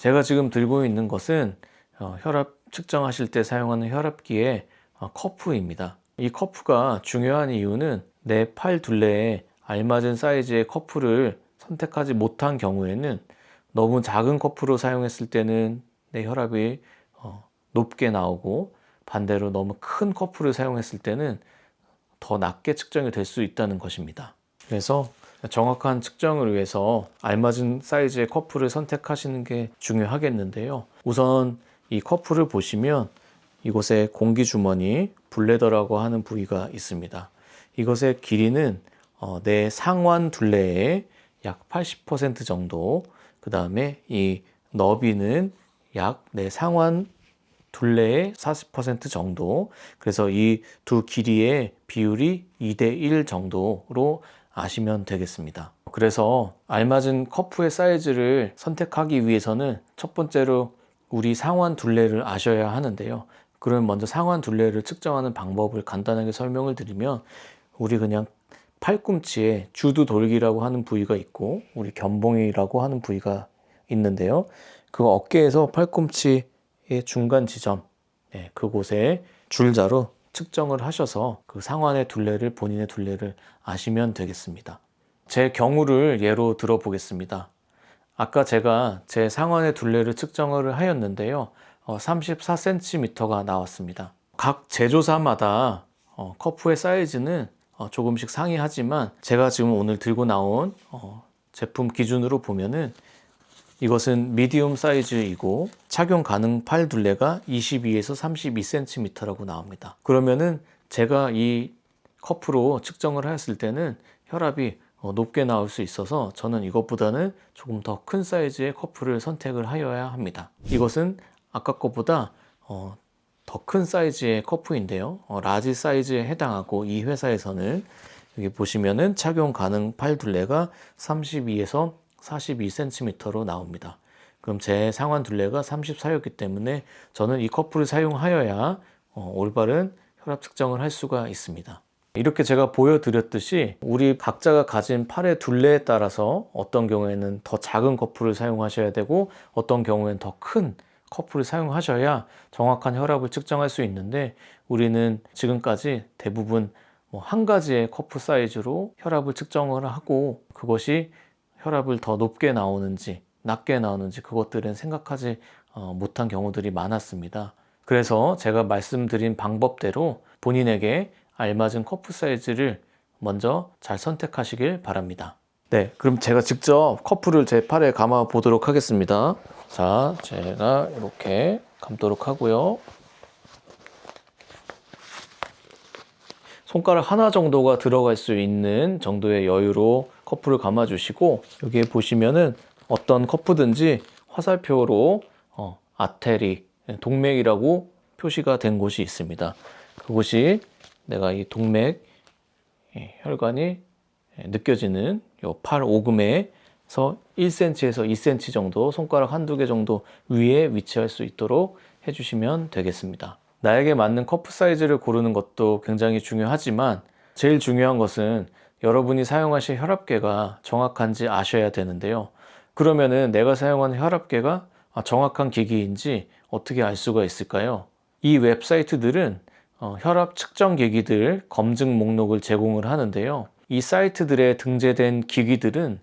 제가 지금 들고 있는 것은 혈압 측정하실 때 사용하는 혈압기의 커프입니다. 이 커프가 중요한 이유는 내 팔 둘레에 알맞은 사이즈의 커프를 선택하지 못한 경우에는 너무 작은 커프로 사용했을 때는 내 혈압이 높게 나오고, 반대로 너무 큰 커프를 사용했을 때는 더 낮게 측정이 될 수 있다는 것입니다. 그래서 정확한 측정을 위해서 알맞은 사이즈의 커프를 선택하시는 게 중요하겠는데요. 우선 이 커프를 보시면 이곳에 공기주머니, 블래더라고 하는 부위가 있습니다. 이것의 길이는 내 상완 둘레의 약 80% 정도, 그 다음에 이 너비는 약 내 상완 둘레의 40% 정도, 그래서 이 두 길이의 비율이 2대1 정도로 아시면 되겠습니다. 그래서 알맞은 커프의 사이즈를 선택하기 위해서는 첫 번째로 우리 상완 둘레를 아셔야 하는데요. 그러면 먼저 상완 둘레를 측정하는 방법을 간단하게 설명을 드리면, 우리 그냥 팔꿈치에 주두 돌기라고 하는 부위가 있고 우리 견봉이라고 하는 부위가 있는데요. 그 어깨에서 팔꿈치의 중간 지점, 그곳에 줄자로 측정을 하셔서 그 상완의 둘레를, 본인의 둘레를 아시면 되겠습니다. 제 경우를 예로 들어보겠습니다. 아까 제가 제 상완의 둘레를 측정을 하였는데요. 34cm가 나왔습니다. 각 제조사마다 커프의 사이즈는 조금씩 상이하지만, 제가 지금 오늘 들고 나온 제품 기준으로 보면은 이것은 미디움 사이즈이고 착용 가능 팔 둘레가 22에서 32cm라고 나옵니다. 그러면은 제가 이 커프로 측정을 하였을 때는 혈압이 높게 나올 수 있어서 저는 이것보다는 조금 더 큰 사이즈의 커프를 선택을 하여야 합니다. 이것은 아까 것보다 더 큰 사이즈의 커프인데요. 라지 사이즈에 해당하고, 이 회사에서는 여기 보시면은 착용 가능 팔 둘레가 32에서 42cm로 나옵니다. 그럼 제 상완 둘레가 34였기 때문에 저는 이 커프를 사용하여야 올바른 혈압 측정을 할 수가 있습니다. 이렇게 제가 보여드렸듯이 우리 각자가 가진 팔의 둘레에 따라서 어떤 경우에는 더 작은 커프를 사용하셔야 되고, 어떤 경우에는 더 큰 커프를 사용하셔야 정확한 혈압을 측정할 수 있는데, 우리는 지금까지 대부분 한 가지의 커프 사이즈로 혈압을 측정을 하고, 그것이 혈압을 더 높게 나오는지 낮게 나오는지 그것들은 생각하지 못한 경우들이 많았습니다. 그래서 제가 말씀드린 방법대로 본인에게 알맞은 커프 사이즈를 먼저 잘 선택하시길 바랍니다. 네, 그럼 제가 직접 커프를 제 팔에 감아 보도록 하겠습니다. 자, 제가 이렇게 감도록 하고요. 손가락 하나 정도가 들어갈 수 있는 정도의 여유로 커프를 감아 주시고, 여기에 보시면은 어떤 커프든지 화살표로 아테리, 동맥이라고 표시가 된 곳이 있습니다. 그곳이 내가 이 동맥 혈관이 느껴지는 요 팔 오금에서 1cm에서 2cm 정도, 손가락 한두 개 정도 위에 위치할 수 있도록 해주시면 되겠습니다. 나에게 맞는 커프 사이즈를 고르는 것도 굉장히 중요하지만, 제일 중요한 것은 여러분이 사용하실 혈압계가 정확한지 아셔야 되는데요. 그러면은 내가 사용하는 혈압계가 정확한 기기인지 어떻게 알 수가 있을까요? 이 웹사이트들은 혈압 측정 기기들 검증 목록을 제공을 하는데요. 이 사이트들에 등재된 기기들은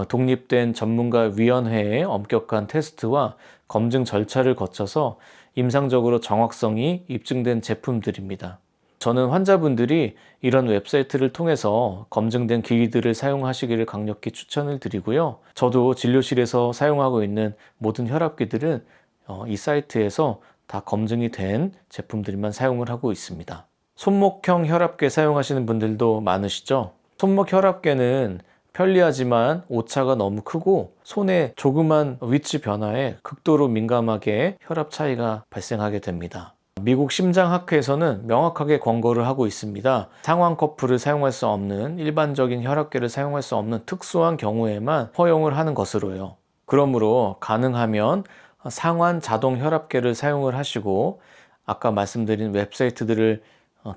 독립된 전문가 위원회의 엄격한 테스트와 검증 절차를 거쳐서 임상적으로 정확성이 입증된 제품들입니다. 저는 환자분들이 이런 웹사이트를 통해서 검증된 기기들을 사용하시기를 강력히 추천을 드리고요. 저도 진료실에서 사용하고 있는 모든 혈압기들은 이 사이트에서 다 검증이 된 제품들만 사용을 하고 있습니다. 손목형 혈압계 사용하시는 분들도 많으시죠? 손목 혈압계는 편리하지만 오차가 너무 크고, 손의 조그만 위치 변화에 극도로 민감하게 혈압 차이가 발생하게 됩니다. 미국 심장학회에서는 명확하게 권고를 하고 있습니다. 상완 커프를 사용할 수 없는, 일반적인 혈압계를 사용할 수 없는 특수한 경우에만 허용을 하는 것으로요. 그러므로 가능하면 상완 자동 혈압계를 사용을 하시고, 아까 말씀드린 웹사이트들을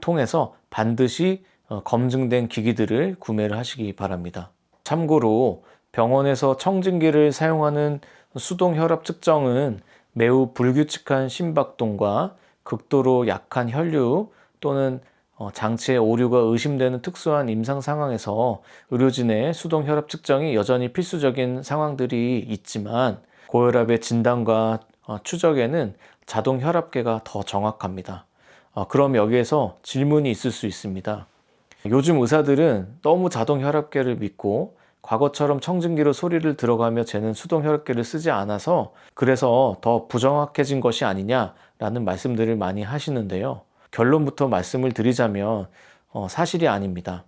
통해서 반드시 검증된 기기들을 구매를 하시기 바랍니다. 참고로 병원에서 청진기를 사용하는 수동 혈압 측정은 매우 불규칙한 심박동과 극도로 약한 혈류 또는 장치의 오류가 의심되는 특수한 임상 상황에서 의료진의 수동 혈압 측정이 여전히 필수적인 상황들이 있지만, 고혈압의 진단과 추적에는 자동 혈압계가 더 정확합니다. 그럼 여기에서 질문이 있을 수 있습니다. 요즘 의사들은 너무 자동 혈압계를 믿고 과거처럼 청진기로 소리를 들어가며 재는 수동 혈압계를 쓰지 않아서 그래서 더 부정확해진 것이 아니냐라는 말씀들을 많이 하시는데요. 결론부터 말씀을 드리자면 사실이 아닙니다.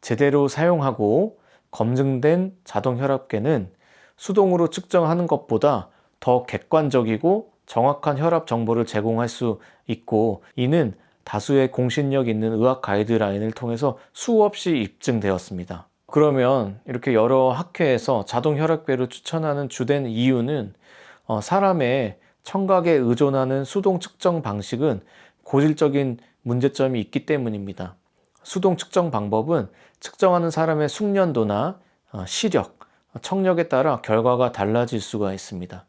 제대로 사용하고 검증된 자동 혈압계는 수동으로 측정하는 것보다 더 객관적이고 정확한 혈압 정보를 제공할 수 있고, 이는 다수의 공신력 있는 의학 가이드라인을 통해서 수없이 입증되었습니다. 그러면 이렇게 여러 학회에서 자동 혈압계를 추천하는 주된 이유는 사람의 청각에 의존하는 수동 측정 방식은 고질적인 문제점이 있기 때문입니다. 수동 측정 방법은 측정하는 사람의 숙련도나 시력, 청력에 따라 결과가 달라질 수가 있습니다.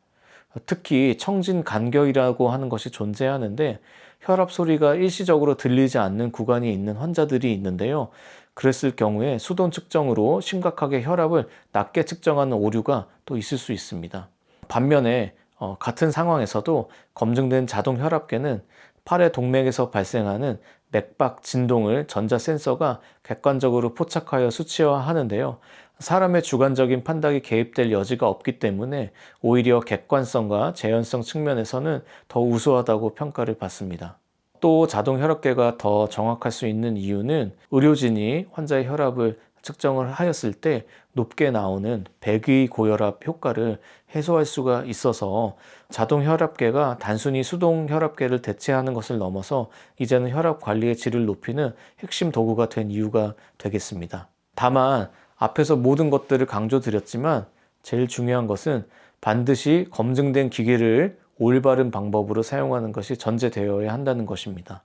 특히 청진 간격이라고 하는 것이 존재하는데, 혈압 소리가 일시적으로 들리지 않는 구간이 있는 환자들이 있는데요. 그랬을 경우에 수동 측정으로 심각하게 혈압을 낮게 측정하는 오류가 또 있을 수 있습니다. 반면에 같은 상황에서도 검증된 자동 혈압계는 팔의 동맥에서 발생하는 맥박 진동을 전자 센서가 객관적으로 포착하여 수치화하는데요. 사람의 주관적인 판단이 개입될 여지가 없기 때문에 오히려 객관성과 재현성 측면에서는 더 우수하다고 평가를 받습니다. 또 자동 혈압계가 더 정확할 수 있는 이유는 의료진이 환자의 혈압을 측정을 하였을 때 높게 나오는 백의 고혈압 효과를 해소할 수가 있어서, 자동 혈압계가 단순히 수동 혈압계를 대체하는 것을 넘어서 이제는 혈압 관리의 질을 높이는 핵심 도구가 된 이유가 되겠습니다. 다만 앞에서 모든 것들을 강조드렸지만 제일 중요한 것은 반드시 검증된 기계를 올바른 방법으로 사용하는 것이 전제되어야 한다는 것입니다.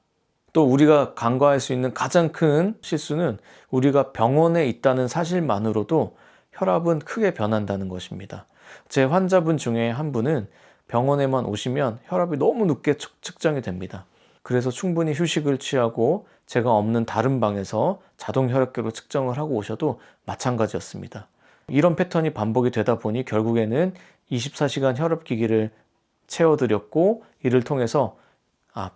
또 우리가 간과할 수 있는 가장 큰 실수는 우리가 병원에 있다는 사실만으로도 혈압은 크게 변한다는 것입니다. 제 환자분 중에 한 분은 병원에만 오시면 혈압이 너무 높게 측정이 됩니다. 그래서 충분히 휴식을 취하고 제가 없는 다른 방에서 자동 혈압계로 측정을 하고 오셔도 마찬가지였습니다. 이런 패턴이 반복이 되다 보니 결국에는 24시간 혈압기기를 채워드렸고, 이를 통해서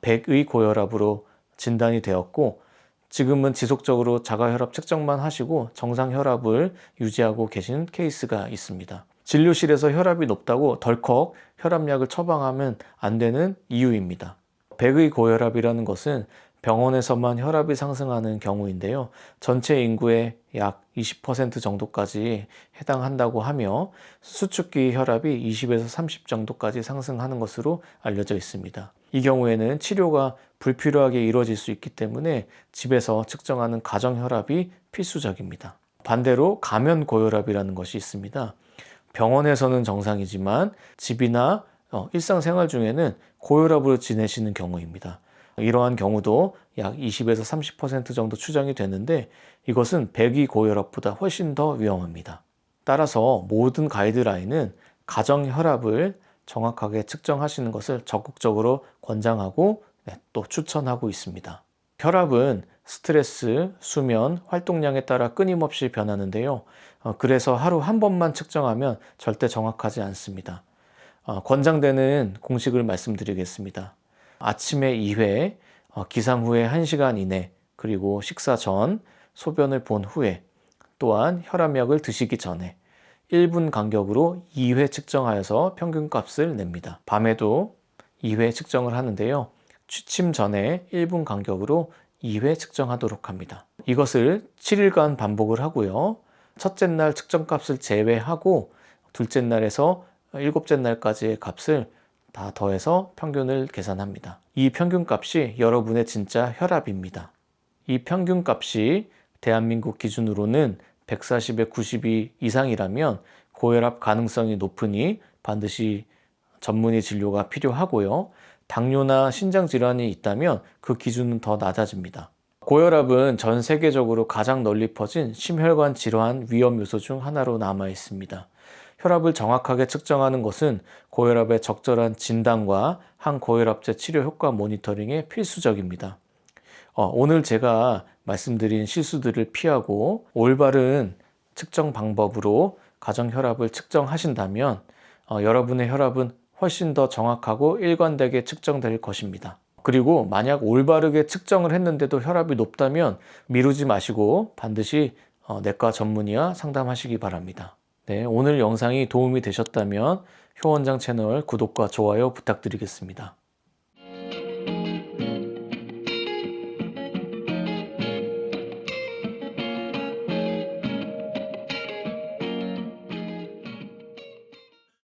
백의 고혈압으로 진단이 되었고, 지금은 지속적으로 자가혈압 측정만 하시고 정상 혈압을 유지하고 계신 케이스가 있습니다. 진료실에서 혈압이 높다고 덜컥 혈압약을 처방하면 안 되는 이유입니다. 백의 고혈압이라는 것은 병원에서만 혈압이 상승하는 경우인데요. 전체 인구의 약 20% 정도까지 해당한다고 하며 수축기 혈압이 20에서 30 정도까지 상승하는 것으로 알려져 있습니다. 이 경우에는 치료가 불필요하게 이루어질 수 있기 때문에 집에서 측정하는 가정 혈압이 필수적입니다. 반대로 가면 고혈압이라는 것이 있습니다. 병원에서는 정상이지만 집이나 일상생활 중에는 고혈압으로 지내시는 경우입니다. 이러한 경우도 약 20에서 30% 정도 추정이 되는데, 이것은 백의 고혈압보다 훨씬 더 위험합니다. 따라서 모든 가이드라인은 가정 혈압을 정확하게 측정하시는 것을 적극적으로 권장하고 또 추천하고 있습니다. 혈압은 스트레스, 수면, 활동량에 따라 끊임없이 변하는데요. 그래서 하루 한 번만 측정하면 절대 정확하지 않습니다. 권장되는 공식을 말씀드리겠습니다. 아침에 2회, 기상 후에 1시간 이내, 그리고 식사 전, 소변을 본 후에, 또한 혈압약을 드시기 전에 1분 간격으로 2회 측정하여서 평균값을 냅니다. 밤에도 2회 측정을 하는데요. 취침 전에 1분 간격으로 2회 측정하도록 합니다. 이것을 7일간 반복을 하고요. 첫째 날 측정값을 제외하고 둘째 날에서 일곱째 날까지의 값을 다 더해서 평균을 계산합니다. 이 평균값이 여러분의 진짜 혈압입니다. 이 평균값이 대한민국 기준으로는 140에 90이 이상이라면 고혈압 가능성이 높으니 반드시 전문의 진료가 필요하고요. 당뇨나 신장질환이 있다면 그 기준은 더 낮아집니다. 고혈압은 전 세계적으로 가장 널리 퍼진 심혈관 질환 위험 요소 중 하나로 남아 있습니다. 혈압을 정확하게 측정하는 것은 고혈압의 적절한 진단과 항고혈압제 치료 효과 모니터링에 필수적입니다. 오늘 제가 말씀드린 실수들을 피하고 올바른 측정 방법으로 가정 혈압을 측정하신다면 여러분의 혈압은 훨씬 더 정확하고 일관되게 측정될 것입니다. 그리고 만약 올바르게 측정을 했는데도 혈압이 높다면 미루지 마시고 반드시 내과 전문의와 상담하시기 바랍니다. 네, 오늘 영상이 도움이 되셨다면 효원장 채널 구독과 좋아요 부탁드리겠습니다.